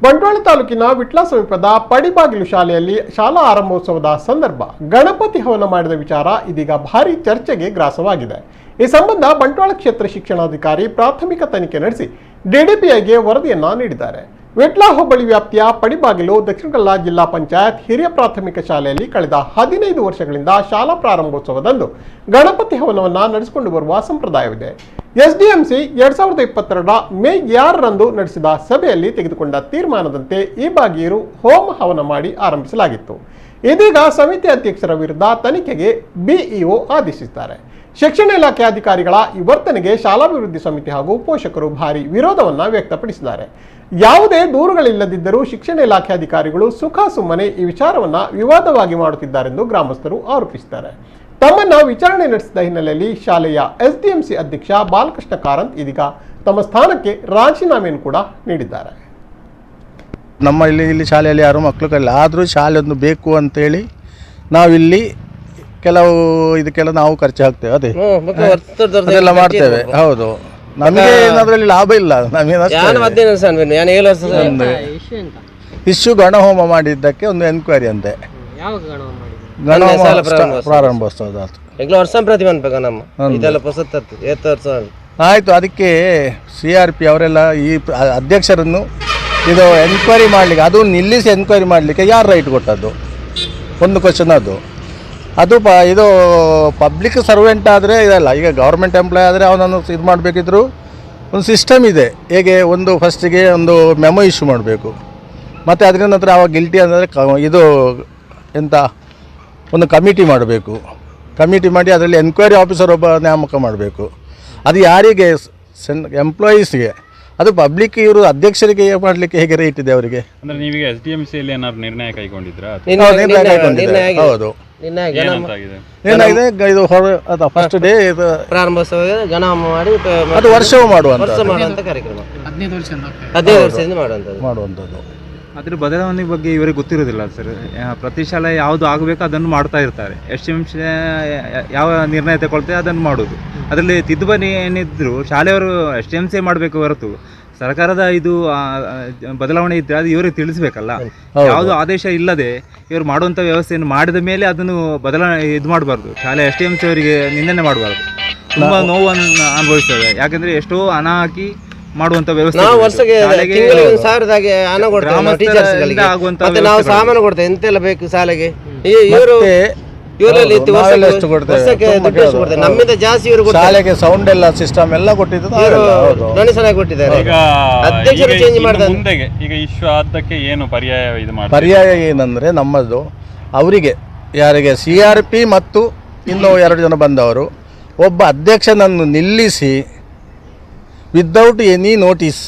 ಬಂಟ್ವಾಳ ತಾಲೂಕಿನ ವಿಟ್ಲ ಸಮೀಪದ ಪಡಿಬಾಗಿಲು ಶಾಲೆಯಲ್ಲಿ ಶಾಲಾ ಆರಂಭೋತ್ಸವದ ಸಂದರ್ಭ ಗಣಪತಿ ಹವನ ಮಾಡಿದ ವಿಚಾರ ಇದೀಗ ಭಾರಿ ಚರ್ಚೆಗೆ ಗ್ರಾಸವಾಗಿದೆ. ಈ ಸಂಬಂಧ ಬಂಟ್ವಾಳ ಕ್ಷೇತ್ರ ಶಿಕ್ಷಣಾಧಿಕಾರಿ ಪ್ರಾಥಮಿಕ ತನಿಖೆ ನಡೆಸಿ ಡಿಡಿಪಿಐಗೆ ವರದಿಯನ್ನ ನೀಡಿದ್ದಾರೆ. ವಿಟ್ಲ ಹೋಬಳಿ ವ್ಯಾಪ್ತಿಯ ಪಡಿಬಾಗಿಲು ದಕ್ಷಿಣ ಕನ್ನಡ ಜಿಲ್ಲಾ ಪಂಚಾಯತ್ ಹಿರಿಯ ಪ್ರಾಥಮಿಕ ಶಾಲೆಯಲ್ಲಿ ಕಳೆದ 15 ವರ್ಷಗಳಿಂದ ಶಾಲಾ ಪ್ರಾರಂಭೋತ್ಸವದಂದು ಗಣಪತಿ ಹವನವನ್ನು ನಡೆಸಿಕೊಂಡು ಬರುವ ಸಂಪ್ರದಾಯವಿದೆ. ಎಸ್ಡಿಎಂಸಿ 2022 ಮೇ 6ರಂದು ನಡೆಸಿದ ಸಭೆಯಲ್ಲಿ ತೆಗೆದುಕೊಂಡ ತೀರ್ಮಾನದಂತೆ ಈ ಬಾಗಿಯರು ಹೋಮ ಹವನ ಮಾಡಿ ಆರಂಭಿಸಲಾಗಿತ್ತು. ಇದೀಗ ಸಮಿತಿ ಅಧ್ಯಕ್ಷರ ವಿರುದ್ಧ ತನಿಖೆಗೆ ಬಿಇಒ ಆದೇಶಿಸಿದ್ದಾರೆ. ಶಿಕ್ಷಣ ಇಲಾಖೆ ಅಧಿಕಾರಿಗಳ ಈ ವರ್ತನೆಗೆ ಶಾಲಾಭಿವೃದ್ಧಿ ಸಮಿತಿ ಹಾಗೂ ಪೋಷಕರು ಭಾರಿ ವಿರೋಧವನ್ನ ವ್ಯಕ್ತಪಡಿಸಿದ್ದಾರೆ. ಯಾವುದೇ ದೂರುಗಳಿಲ್ಲದಿದ್ದರೂ ಶಿಕ್ಷಣ ಇಲಾಖೆ ಅಧಿಕಾರಿಗಳು ಸುಖ ಸುಮ್ಮನೆ ಈ ವಿಚಾರವನ್ನ ವಿವಾದವಾಗಿ ಮಾಡುತ್ತಿದ್ದಾರೆಂದು ಗ್ರಾಮಸ್ಥರು ಆರೋಪಿಸಿದ್ದಾರೆ. ತಮ್ಮನ್ನ ವಿಚಾರಣೆ ನಡೆಸಿದ ಹಿನ್ನೆಲೆಯಲ್ಲಿ ಶಾಲೆಯ ಎಸ್ಡಿಎಂಸಿ ಅಧ್ಯಕ್ಷ ಬಾಲಕೃಷ್ಣ ಕಾರಂತ್ ಇದೀಗ ತಮ್ಮ ಸ್ಥಾನಕ್ಕೆ ರಾಜೀನಾಮೆಯನ್ನು ಕೂಡ ನೀಡಿದ್ದಾರೆ. ನಮ್ಮ ಇಲ್ಲಿ ಶಾಲೆಯಲ್ಲಿ ಯಾರು ಮಕ್ಕಳು ಕಲಿಲ್ಲ, ಆದರೂ ಶಾಲೆ ಒಂದು ಬೇಕು ಅಂತೇಳಿ ನಾವಿಲ್ಲಿ ಇದಕ್ಕೆಲ್ಲ ನಾವು ಖರ್ಚು ಹಾಕ್ತೇವೆ, ಅದೆಲ್ಲ ಮಾಡ್ತೇವೆ. ಹೌದು, ನಮಗೆ ಅದರಲ್ಲಿ ಲಾಭ ಇಲ್ಲ. ಇಶ್ಯೂ ಗಣಹೋಮ ಮಾಡಿದ್ದಕ್ಕೆ ಒಂದು ಎನ್ಕ್ವೈರಿ ಅಂತೆ. ಗಣಹೋಮ ಪ್ರಾರಂಭೋತ್ಸವದ ಆಯಿತು. ಅದಕ್ಕೆ CRP ಅವರೆಲ್ಲ ಈ ಅಧ್ಯಕ್ಷರನ್ನು ಇದು ಎನ್ಕ್ವೈರಿ ಮಾಡಲಿಕ್ಕೆ, ಅದು ನಿಲ್ಲಿಸಿ ಎನ್ಕ್ವೈರಿ ಮಾಡಲಿಕ್ಕೆ ಯಾರು ರೈಟ್ ಕೊಟ್ಟದ್ದು? ಒಂದು ಕ್ವಶನ್ ಅದು ಇದು ಪಬ್ಲಿಕ್ ಸರ್ವೆಂಟ್ ಆದರೆ ಇದಲ್ಲ. ಈಗ ಗೌರ್ಮೆಂಟ್ ಎಂಪ್ಲಾಯ್ ಆದರೆ ಅವನನ್ನು ಇದು ಮಾಡಬೇಕಿದ್ರು ಒಂದು ಸಿಸ್ಟಮ್ ಇದೆ. ಹೇಗೆ ಒಂದು ಫಸ್ಟಿಗೆ ಒಂದು ಮೆಮೊ ಇಶ್ಯೂ ಮಾಡಬೇಕು, ಮತ್ತು ಅದರ ನಂತರ ಅವಾಗ ಗಿಲ್ಟಿ ಅಂದರೆ ಇದು ಎಂತ ಒಂದು ಕಮಿಟಿ ಮಾಡಬೇಕು. ಕಮಿಟಿ ಮಾಡಿ ಅದರಲ್ಲಿ ಎನ್ಕ್ವೈರಿ ಆಫೀಸರ್ ಒಬ್ಬ ನೇಮಕ ಮಾಡಬೇಕು. ಅದು ಯಾರಿಗೆ? ಎಂಪ್ಲಾಯೀಸ್ಗೆ. ಅದು ಪಬ್ಲಿಕ್ ಇವರು ಅಧ್ಯಕ್ಷರಿಗೆ ಮಾಡಲಿಕ್ಕೆ ಹೇಗೆ ರೈಟ್ ಇದೆ ಅವರಿಗೆ? ಅಂದರೆ ನೀವೀಗ SDMCಯಲ್ಲಿ ಏನಾದ್ರು ನಿರ್ಣಯ ಕೈಗೊಂಡಿದ್ರಾ? ಹೌದು, ಏನಾಗಿದೆ ಇದು ಫಸ್ಟ್ ಡೇ ಪ್ರಾರಂಭೋತ್ಸವ ಗಣಹೋಮ ಮಾಡಿ ಅದು ವರ್ಷವೂ ಮಾಡುವಂಥ ಕಾರ್ಯಕ್ರಮ 15 ವರ್ಷದಿಂದ ಮಾಡುವಂಥದ್ದು. ಅದ್ರ ಬದಲಾವಣೆ ಬಗ್ಗೆ ಇವರಿಗೆ ಗೊತ್ತಿರೋದಿಲ್ಲ ಸರ್. ಪ್ರತಿ ಶಾಲೆ ಯಾವುದು ಆಗಬೇಕು ಅದನ್ನು ಮಾಡ್ತಾ ಇರ್ತಾರೆ. SDMC ಯಾವ ನಿರ್ಣಯ ತಗೊಳ್ತೇವೆ ಅದನ್ನು ಮಾಡೋದು. ಅದರಲ್ಲಿ ತಿದ್ದುಪಡಿ ಏನಿದ್ರು ಶಾಲೆಯವರು SDMC ಮಾಡಬೇಕು ಹೊರತು ಸರ್ಕಾರದ ಇದು ಬದಲಾವಣೆ ಇದ್ದರೆ ಅದು ಇವರಿಗೆ ತಿಳಿಸ್ಬೇಕಲ್ಲ. ಯಾವುದು ಆದೇಶ ಇಲ್ಲದೆ ಇವರು ಮಾಡುವಂಥ ವ್ಯವಸ್ಥೆಯನ್ನು ಮಾಡಿದ ಮೇಲೆ ಅದನ್ನು ಇದು ಮಾಡಬಾರ್ದು. ಶಾಲೆ SDMC ಅವರಿಗೆ ನಿಂದನೆ ಮಾಡಬಾರ್ದು. ತುಂಬ ನೋವನ್ನು ಅನುಭವಿಸ್ತದೆ. ಯಾಕಂದರೆ ಎಷ್ಟೋ ಹಣ ಹಾಕಿ ಮಾಡುವಂತ ವ್ಯವಸ್ಥೆ ನಾವು ವರ್ಷಕ್ಕೆ 1,000 ಹಣ ಕೊಡ್ತೇವೆ ಟೀಚರ್ಸ್ಗಳಿಗೆ, ಮತ್ತೆ ನಾವು ಸಾಮಾನು ಕೊಡ್ತೇವೆ. ಎಂತೆಲ್ಲ ಬೇಕು ಶಾಲೆಗೆ ನಮ್ಮಿಂದ ಜಾಸ್ತಿ ಇವರು ಶಾಲೆಗೆ ಸೌಂಡ್ ಎಲ್ಲ ಸಿಸ್ಟಮ್ ಎಲ್ಲ ಕೊಟ್ಟಿದ್ದು ಡೊನೇಷನ್ ಆಗಿ ಕೊಟ್ಟಿದ್ದಾರೆ. ಅಧ್ಯಕ್ಷರು ಚೇಂಜ್ ಮಾಡಿದ್ರೆ ಈಗ ಇಶ್ಯೂ ಆದಕ್ಕೆ ಏನು ಪರ್ಯಾಯ ಏನಂದ್ರೆ ನಮ್ಮದು ಅವರಿಗೆ ಯಾರಿಗೆ CRP ಮತ್ತು ಇನ್ನೂ 2 ಜನ ಬಂದವರು ಒಬ್ಬ ಅಧ್ಯಕ್ಷನನ್ನು ನಿಲ್ಲಿಸಿ ವಿದೌಟ್ ಎನಿ ನೋಟಿಸ್